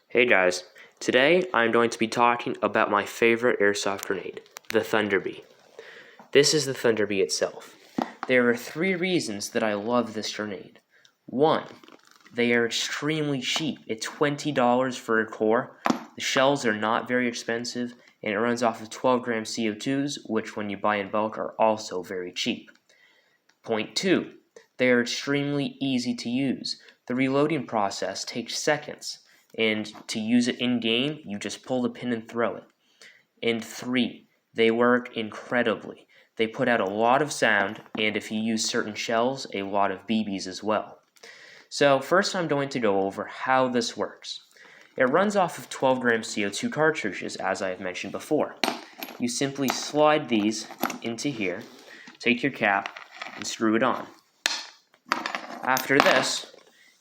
Hey guys, today I'm going to be talking about my favorite airsoft grenade, the Thunder Bee. This is the Thunder Bee itself. There are 3 reasons that I love this grenade. 1, they are extremely cheap. It's $20 for a core. The shells are not very expensive, and it runs off of 12 gram CO2s, which when you buy in bulk are also very cheap. Point 2, they are extremely easy to use. The reloading process takes seconds. And to use it in-game, you just pull the pin and throw it. And 3, they work incredibly. They put out a lot of sound, and if you use certain shells, a lot of BBs as well. So first I'm going to go over how this works. It runs off of 12 gram CO2 cartridges, as I have mentioned before. You simply slide these into here, take your cap, and screw it on. After this,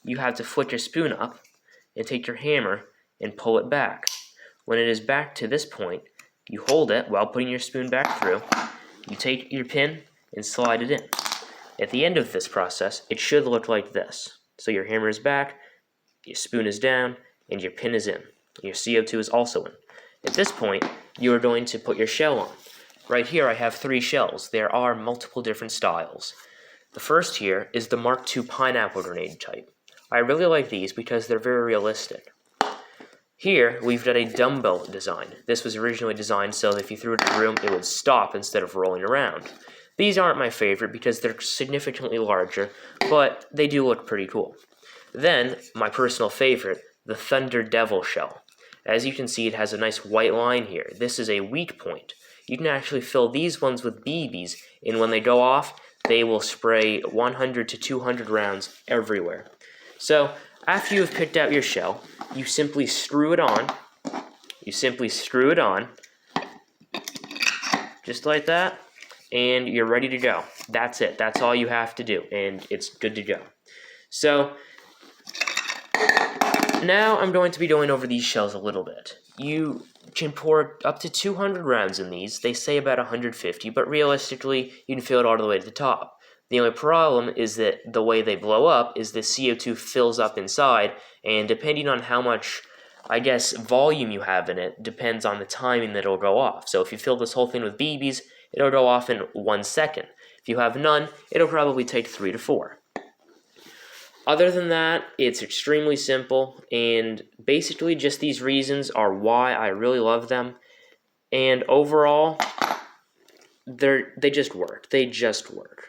you have to flick your spoon up, and take your hammer and pull it back. When it is back to this point, you hold it while putting your spoon back through. You take your pin and slide it in. At the end of this process, it should look like this. So your hammer is back, your spoon is down, and your pin is in. Your CO2 is also in. At this point, you are going to put your shell on. Right here I have 3 shells. There are multiple different styles. The first here is the Mark II pineapple grenade type. I really like these because they're very realistic. Here, we've got a dumbbell design. This was originally designed so that if you threw it in a room, it would stop instead of rolling around. These aren't my favorite because they're significantly larger, but they do look pretty cool. Then, my personal favorite, the Thunder Devil shell. As you can see, it has a nice white line here. This is a weak point. You can actually fill these ones with BBs, and when they go off, they will spray 100 to 200 rounds everywhere. So, after you have picked out your shell, you simply screw it on. Just like that, and you're ready to go. That's it. That's all you have to do, and it's good to go. So, now I'm going to be going over these shells a little bit. You can pour up to 200 rounds in these. They say about 150, but realistically, you can fill it all the way to the top. The only problem is that the way they blow up is the CO2 fills up inside, and depending on how much, volume you have in it, depends on the timing that it'll go off. So if you fill this whole thing with BBs, it'll go off in 1 second. If you have none, it'll probably take 3 to 4. Other than that, it's extremely simple, and basically just these reasons are why I really love them. And overall, they just work. They just work.